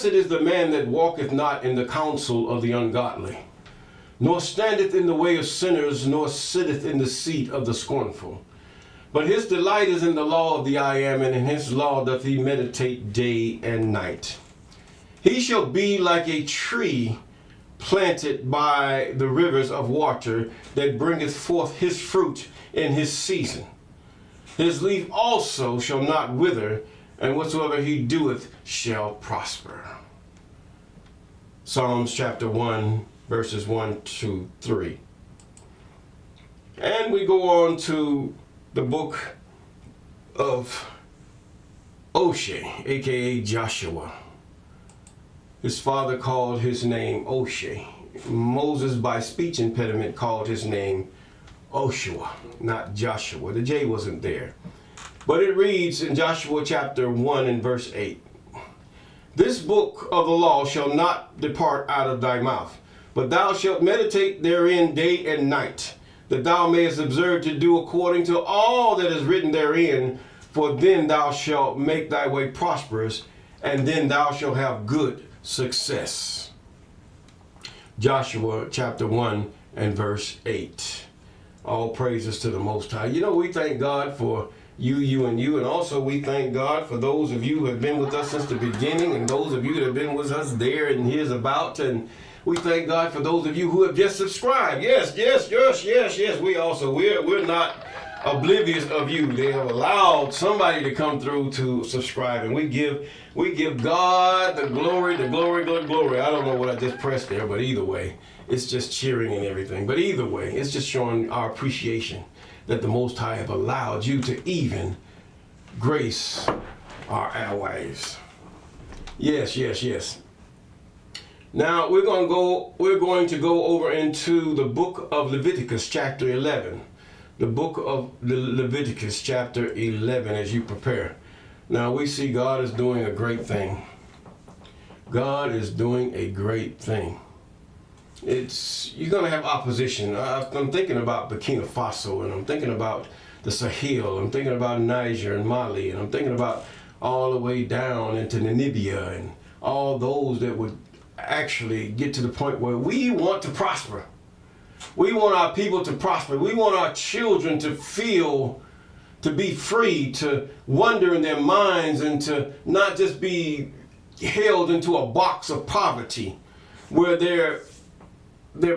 Blessed is the man that walketh not in the counsel of the ungodly, nor standeth in the way of sinners, nor sitteth in the seat of the scornful. But his delight is in the law of the I am, and in his law doth he meditate day and night. He shall be like a tree planted by the rivers of water, that bringeth forth his fruit in his season. His leaf also shall not wither, and whatsoever he doeth shall prosper. Psalms chapter 1, verses 1 to 3. And we go on to the book of Oshe, aka Joshua. His father called his name Oshe. Moses, by speech impediment, called his name Oshua, not Joshua. The J wasn't there. But it reads in Joshua chapter 1 and verse 8, This book of the law shall not depart out of thy mouth, but thou shalt meditate therein day and night, that thou mayest observe to do according to all that is written therein, for then thou shalt make thy way prosperous, and then thou shalt have good success. Joshua chapter 1 and verse 8. All praises to the Most High. You know, we thank God for you, and also we thank God for those of you who have been with us since the beginning, and those of you that have been with us there and here's about, and we thank God for those of you who have just subscribed. Yes. We're not oblivious of you. They have allowed somebody to come through to subscribe, and we give God the glory. I don't know what I just pressed there, but either way, it's just cheering and everything. But either way, it's just showing our appreciation that the Most High have allowed you to even grace our airwaves. Yes. Now we're going to go over into the book of Leviticus chapter 11. The book of Leviticus chapter 11 as you prepare. Now we see God is doing a great thing. God is doing a great thing. You're going to have opposition. I'm thinking about Burkina Faso, and I'm thinking about the Sahel. I'm thinking about Niger and Mali, and I'm thinking about all the way down into Namibia and all those that would actually get to the point where we want to prosper. We want our people to prosper. We want our children to be free, to wonder in their minds, and to not just be held into a box of poverty where their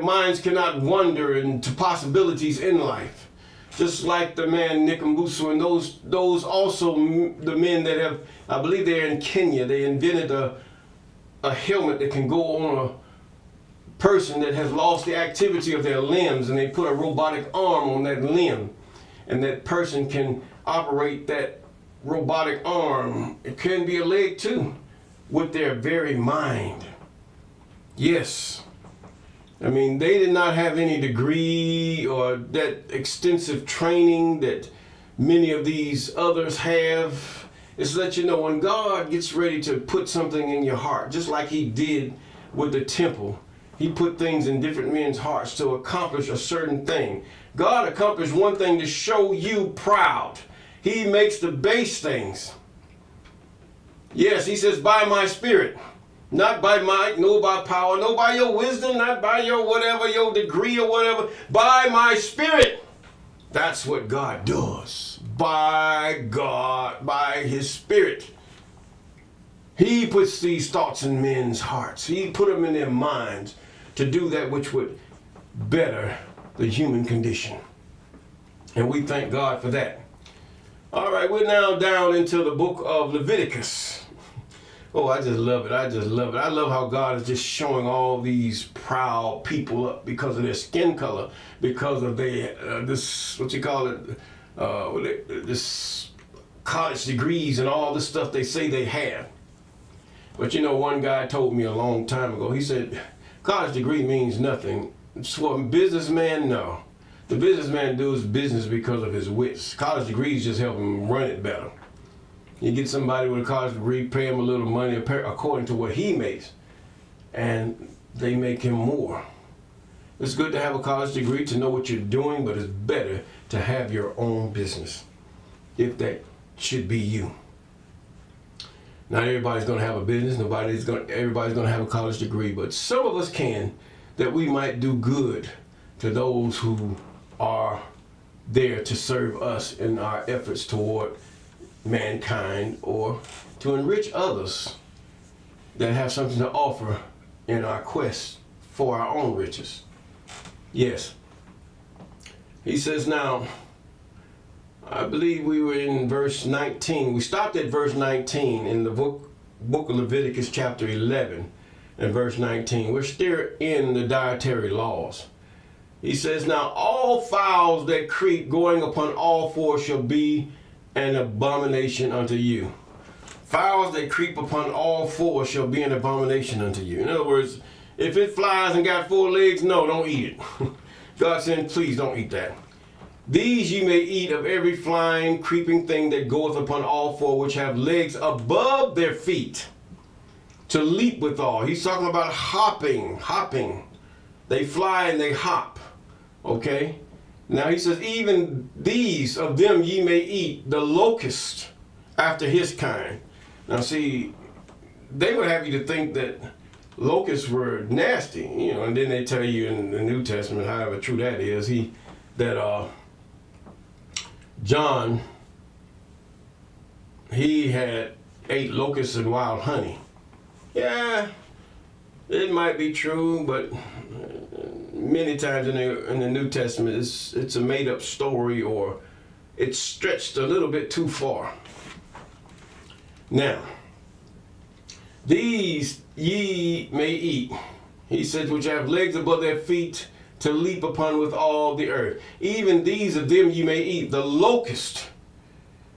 minds cannot wander into possibilities in life. Just like the man Nikambusu and those also the men that have, I believe they're in Kenya, they invented a helmet that can go on a person that has lost the activity of their limbs, and they put a robotic arm on that limb, and that person can operate that robotic arm. It can be a leg too, with their very mind. Yes. I mean, they did not have any degree or that extensive training that many of these others have. It's to let you know when God gets ready to put something in your heart, just like he did with the temple. He put things in different men's hearts to accomplish a certain thing. God accomplished one thing to show you proud. He makes the base things. Yes, he says, by my spirit. Not by might, nor by power, nor by your wisdom, not by your whatever, your degree or whatever. By my spirit. That's what God does. By God, by his spirit. He puts these thoughts in men's hearts. He put them in their minds to do that which would better the human condition. And we thank God for that. All right, we're now down into the book of Leviticus. Oh, I just love it. I love how God is just showing all these proud people up because of their skin color, because of their, this college degrees and all this stuff they say they have. But you know, one guy told me a long time ago, he said, college degree means nothing. For a businessman, no. The businessman does business because of his wits. College degrees just help him run it better. You get somebody with a college degree, pay him a little money according to what he makes, and they make him more. It's good to have a college degree to know what you're doing, but it's better to have your own business, if that should be you. Not everybody's going to have a business. Everybody's going to have a college degree, but some of us can, that we might do good to those who are there to serve us in our efforts toward mankind, or to enrich others that have something to offer in our quest for our own riches. Yes. He says now, I believe we were in verse 19. We stopped at verse 19 in the book of Leviticus chapter 11 and verse 19. We're still in the dietary laws. He says, now all fowls that creep going upon all fours shall be an abomination unto you. Fowls that creep upon all fours shall be an abomination unto you. In other words, if it flies and got 4 legs, no, don't eat it. God said, please don't eat that. These ye may eat of every flying, creeping thing that goeth upon all four, which have legs above their feet, to leap withal. He's talking about hopping. They fly and they hop. Okay? Now he says, even these of them ye may eat, the locust after his kind. Now see, they would have you to think that locusts were nasty, and then they tell you in the New Testament, however true that is, John, he had ate locusts and wild honey. Yeah, it might be true, but many times in the New Testament, it's a made-up story, or it's stretched a little bit too far. Now, these ye may eat, he says, which have legs above their feet, to leap upon with all the earth. Even these of them you may eat, the locust.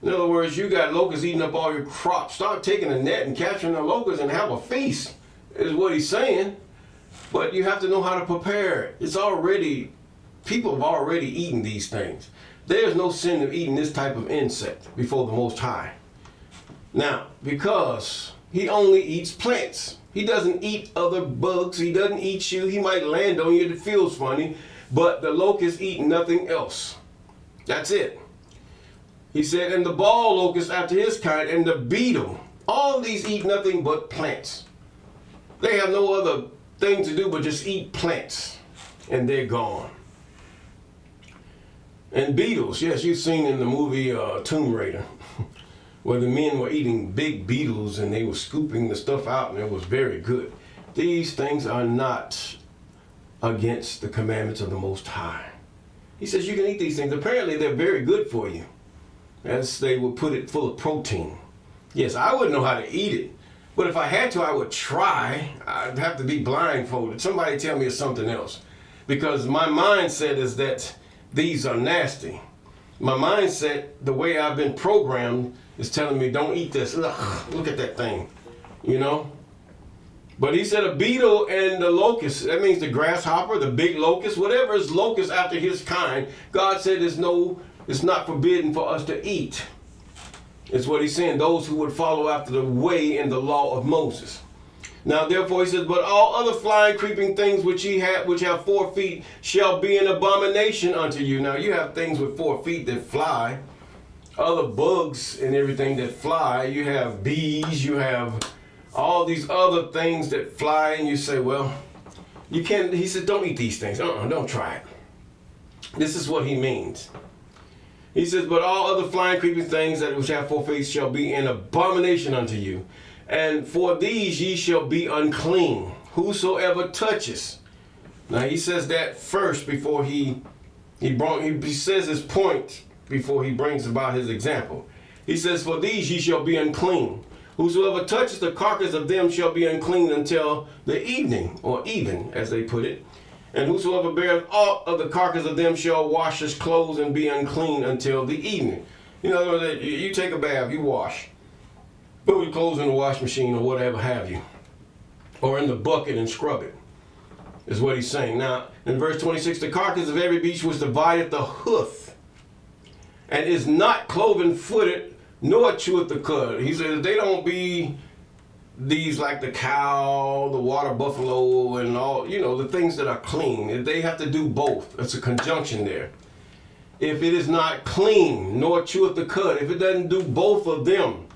In other words, you got locusts eating up all your crops. Start taking a net and capturing the locusts and have a feast, is what he's saying. But you have to know how to prepare. People have already eaten these things. There's no sin of eating this type of insect before the Most High. Now, because he only eats plants. He doesn't eat other bugs. He doesn't eat you. He might land on you if it feels funny, but the locust eat nothing else. That's it. He said, and the ball locust after his kind, and the beetle. All these eat nothing but plants. They have no other thing to do but just eat plants, and they're gone. And beetles, yes, you've seen in the movie Tomb Raider, where the men were eating big beetles and they were scooping the stuff out, and it was very good. These things are not against the commandments of the Most High. He says you can eat these things. Apparently they're very good for you, as they would put it, full of protein. Yes, I wouldn't know how to eat it, but if I had to, I would try. I'd have to be blindfolded. Somebody tell me it's something else, because my mindset is that these are nasty. My mindset, the way I've been programmed, is telling me don't eat this. Ugh, look at that thing, But he said a beetle and the locust, that means the grasshopper, the big locust, whatever is locust after his kind, God said it's not forbidden for us to eat. It's what he's saying, those who would follow after the way and the law of Moses. Now therefore he says, but all other flying, creeping things which have 4 feet shall be an abomination unto you. Now you have things with 4 feet that fly, other bugs and everything that fly. You have bees, you have all these other things that fly, and you say, well, you can't. He said, don't eat these things. Don't try it. This is what he means. He says, but all other flying, creeping things that which have 4 feet shall be an abomination unto you. And for these ye shall be unclean, whosoever touches. Now he says that first before he says his point before he brings about his example. He says, for these ye shall be unclean. Whosoever touches the carcass of them shall be unclean until the evening, or even, as they put it. And whosoever beareth aught of the carcass of them shall wash his clothes and be unclean until the evening. You take a bath, you wash. Put your clothes in the wash machine or whatever have you. Or in the bucket and scrub it, is what he's saying. Now, in verse 26, the carcass of every beast was divided the hoof, and is not cloven-footed, nor cheweth the cud. He says they don't be these like the cow, the water buffalo, and all, the things that are clean. They have to do both. It's a conjunction there. If it is not clean, nor cheweth the cud, if it doesn't do both of them,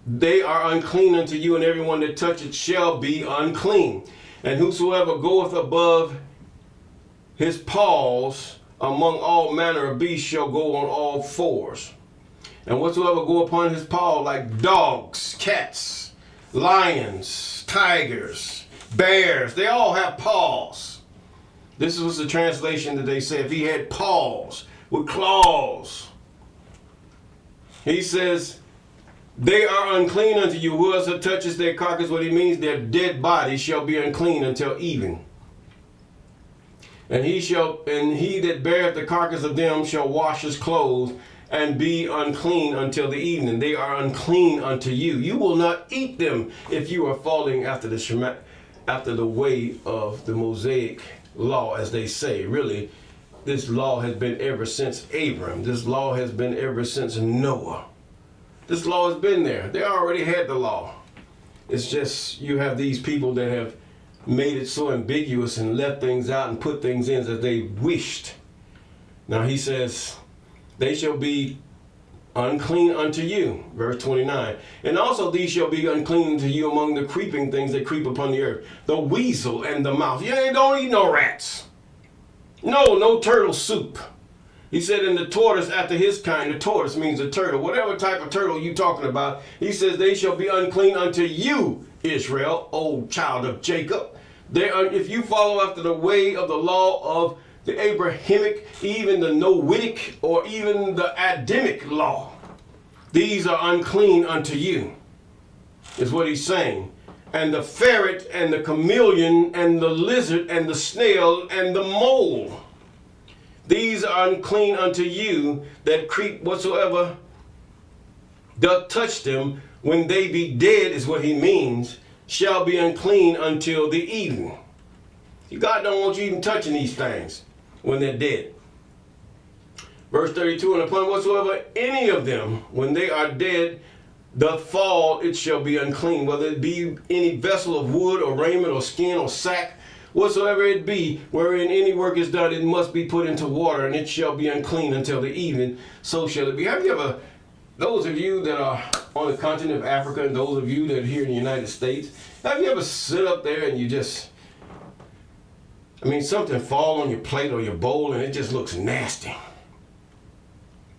they are unclean unto you, and everyone that toucheth shall be unclean. And whosoever goeth above his paws among all manner of beasts shall go on all fours. And whatsoever go upon his paw, like dogs, cats, lions, tigers, bears, they all have paws. This was the translation that they said. If he had paws with claws, he says, they are unclean unto you. Whoever touches their carcass, what he means, their dead body shall be unclean until even. And he that beareth the carcass of them shall wash his clothes and be unclean until the evening. They are unclean unto you. You will not eat them if you are falling after the way of the Mosaic law, as they say. Really, this law has been ever since Abram. This law has been ever since Noah. This law has been there. They already had the law. It's just you have these people that have made it so ambiguous and left things out and put things in as they wished. Now he says, they shall be unclean unto you. Verse 29. And also these shall be unclean unto you among the creeping things that creep upon the earth. The weasel and the mouse. You ain't don't eat no rats. No turtle soup. He said, in the tortoise after his kind. The tortoise means a turtle. Whatever type of turtle you talking about. He says, they shall be unclean unto you, Israel, O child of Jacob. If you follow after the way of the law of the Abrahamic, even the Noahic, or even the Adamic law, these are unclean unto you, is what he's saying. And the ferret and the chameleon and the lizard and the snail and the mole, these are unclean unto you that creep whatsoever doth touch them, when they be dead, is what he means, shall be unclean until the evening. God don't want you even touching these things when they're dead. Verse 32, and upon whatsoever any of them, when they are dead, doth fall, it shall be unclean, whether it be any vessel of wood or raiment or skin or sack, whatsoever it be, wherein any work is done, it must be put into water, and it shall be unclean until the evening. So shall it be. Have you ever, those of you that are on the continent of Africa, and those of you that are here in the United States, have you ever sit up there and you just, something fall on your plate or your bowl and it just looks nasty?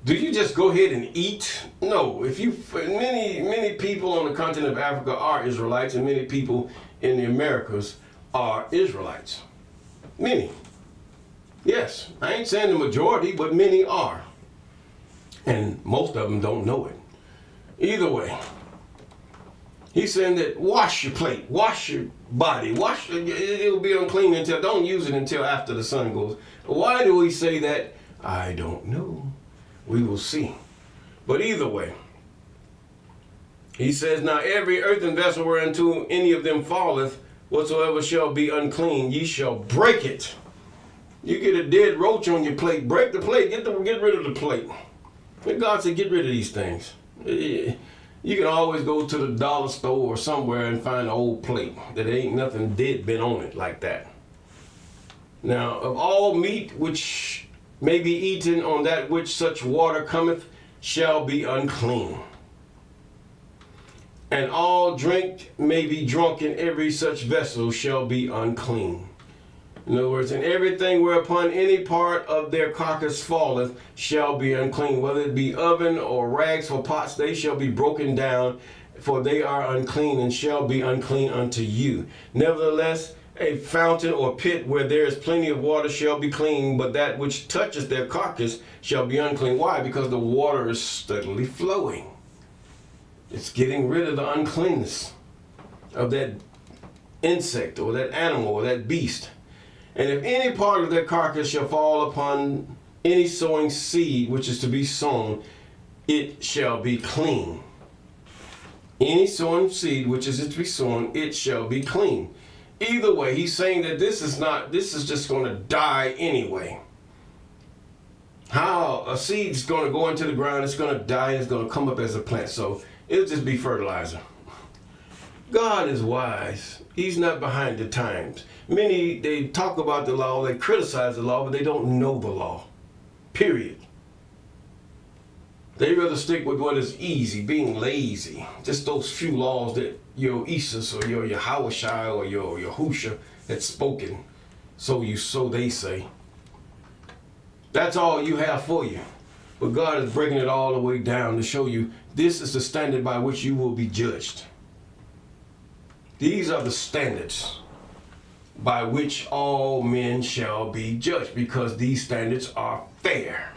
Do you just go ahead and eat? No. Many people on the continent of Africa are Israelites, and many people in the Americas are Israelites. Many. Yes, I ain't saying the majority, but many are. And most of them don't know it. Either way, he's saying that wash your plate, wash your body, it'll be unclean until, don't use it until after the sun goes. Why do we say that? I don't know. We will see. But either way, he says, now every earthen vessel whereunto any of them falleth, whatsoever shall be unclean, ye shall break it. You get a dead roach on your plate, break the plate, get rid of the plate. And God said, get rid of these things. You can always go to the dollar store or somewhere and find an old plate that ain't nothing dead been on it like that. Now, of all meat which may be eaten, on that which such water cometh, shall be unclean. And all drink may be drunk in every such vessel shall be unclean. In other words, and everything whereupon any part of their carcass falleth shall be unclean, whether it be oven or rags for pots, they shall be broken down, for they are unclean and shall be unclean unto you. Nevertheless, a fountain or pit where there is plenty of water shall be clean, but that which touches their carcass shall be unclean. Why? Because the water is steadily flowing. It's getting rid of the uncleanness of that insect or that animal or that beast. And if any part of their carcass shall fall upon any sowing seed which is to be sown, it shall be clean. Any sowing seed which is to be sown, it shall be clean. Either way, he's saying that this is just going to die anyway. How a seed's going to go into the ground, it's going to die, and it's going to come up as a plant. So it'll just be fertilizer. God is wise. He's not behind the times. Many, they talk about the law, they criticize the law, but they don't know the law. Period. They rather stick with what is easy, being lazy. Just those few laws that your Isis or your Yahushua or your Yahusha had spoken. So they say. That's all you have for you. But God is breaking it all the way down to show you this is the standard by which you will be judged. These are the standards by which all men shall be judged, because these standards are fair.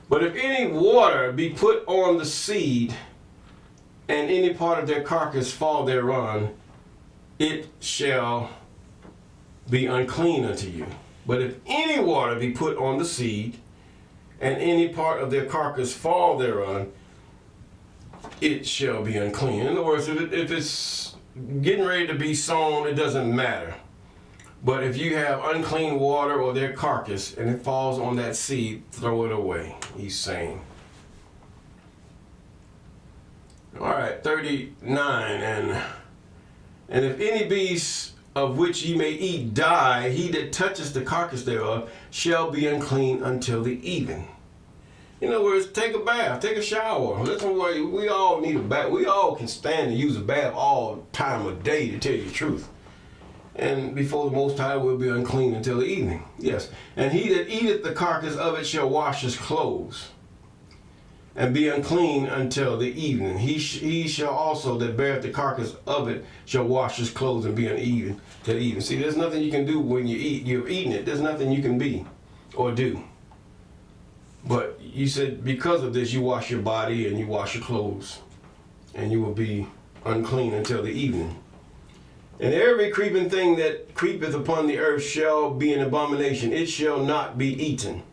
But if any water be put on the seed, and any part of their carcass fall thereon, it shall be unclean unto you. But if any water be put on the seed, and any part of their carcass fall thereon, it shall be unclean. In other words, if it's getting ready to be sown, it doesn't matter. But if you have unclean water or their carcass and it falls on that seed, throw it away, he's saying. All right, 39. And if any beast of which ye may eat die, he that touches the carcass thereof shall be unclean until the even. In other words, take a bath, take a shower. Listen, we all need a bath. We all can stand and use a bath all time of day, to tell you the truth. And before the Most High will be unclean until the evening. Yes. And he that eateth the carcass of it shall wash his clothes, and be unclean until the evening. He shall also that beareth the carcass of it shall wash his clothes and be uneven till the evening. See, there's nothing you can do when you eat. You're eating it. There's nothing you can be or do. But you said because of this, you wash your body and you wash your clothes, and you will be unclean until the evening. And every creeping thing that creepeth upon the earth shall be an abomination. It shall not be eaten.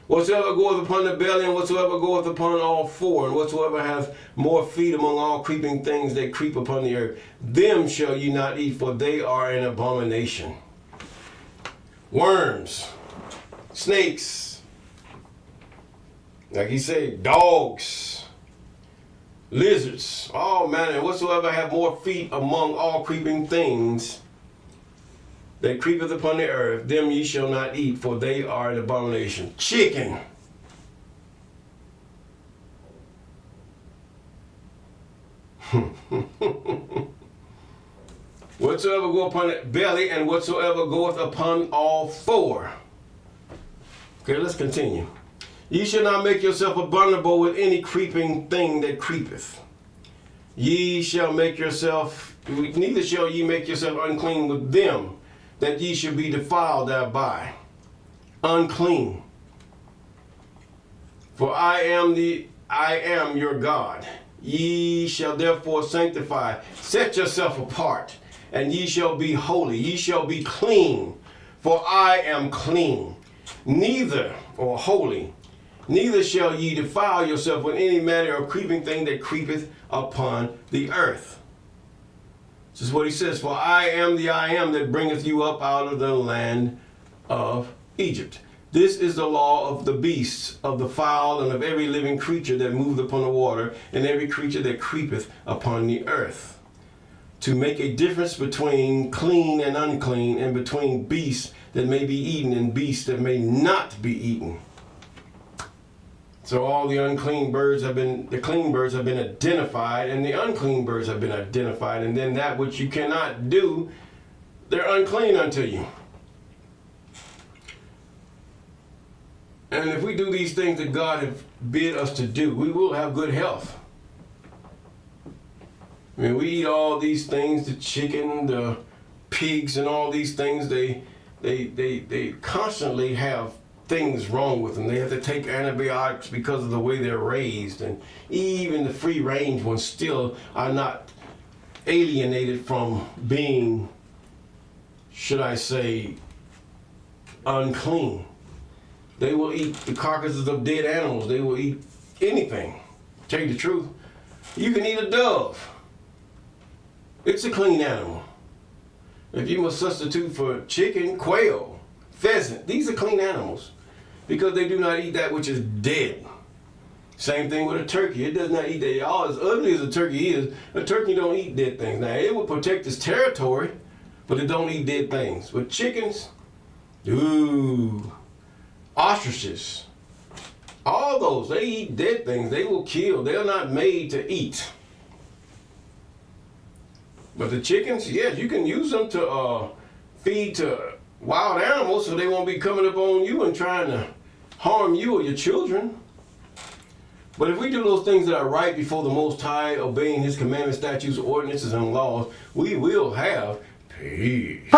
Whatsoever goeth upon the belly, and whatsoever goeth upon all four, and whatsoever hath more feet among all creeping things that creep upon the earth, them shall ye not eat, for they are an abomination. Worms, snakes, like he said, dogs, lizards, all manner, whatsoever have more feet among all creeping things that creepeth upon the earth, them ye shall not eat, for they are an abomination. Chicken. Whatsoever go upon the belly, and whatsoever goeth upon all four. Okay, let's continue. Ye shall not make yourself abominable with any creeping thing that creepeth. Ye shall make yourself, neither shall ye make yourself unclean with them, that ye should be defiled thereby. Unclean. For I am your God. Ye shall therefore sanctify, set yourself apart, and ye shall be holy. Ye shall be clean, for I am clean. Neither, or holy, neither shall ye defile yourself with any manner of creeping thing that creepeth upon the earth. This is what he says, for I am the I am that bringeth you up out of the land of Egypt. This is the law of the beasts, of the fowl, and of every living creature that moveth upon the water, and every creature that creepeth upon the earth, to make a difference between clean and unclean, and between beasts that may be eaten and beasts that may not be eaten. So all the unclean birds have been, the clean birds have been identified, and the unclean birds have been identified, and then that which you cannot do, they're unclean unto you. And if we do these things that God has bid us to do, we will have good health. I mean, we eat all these things, the chicken, the pigs, and all these things, they constantly have things wrong with them. They have to take antibiotics because of the way they're raised, and even the free range ones still are not alienated from being, should I say, unclean. They will eat the carcasses of dead animals. They will eat anything. Tell you the truth, you can eat a dove. It's a clean animal. If you must substitute for chicken, quail, pheasant, these are clean animals, because they do not eat that which is dead. Same thing with a turkey. It does not eat that. All as ugly as a turkey is, a turkey don't eat dead things. Now, it will protect its territory, but it don't eat dead things. But chickens, ooh, ostriches, All those, they eat dead things. They will kill. They're not made to eat. But the chickens, yes, you can use them to feed to wild animals so they won't be coming up on you and trying to harm you or your children. But if we do those things that are right before the Most High, obeying His commandments, statutes, ordinances, and laws, we will have peace.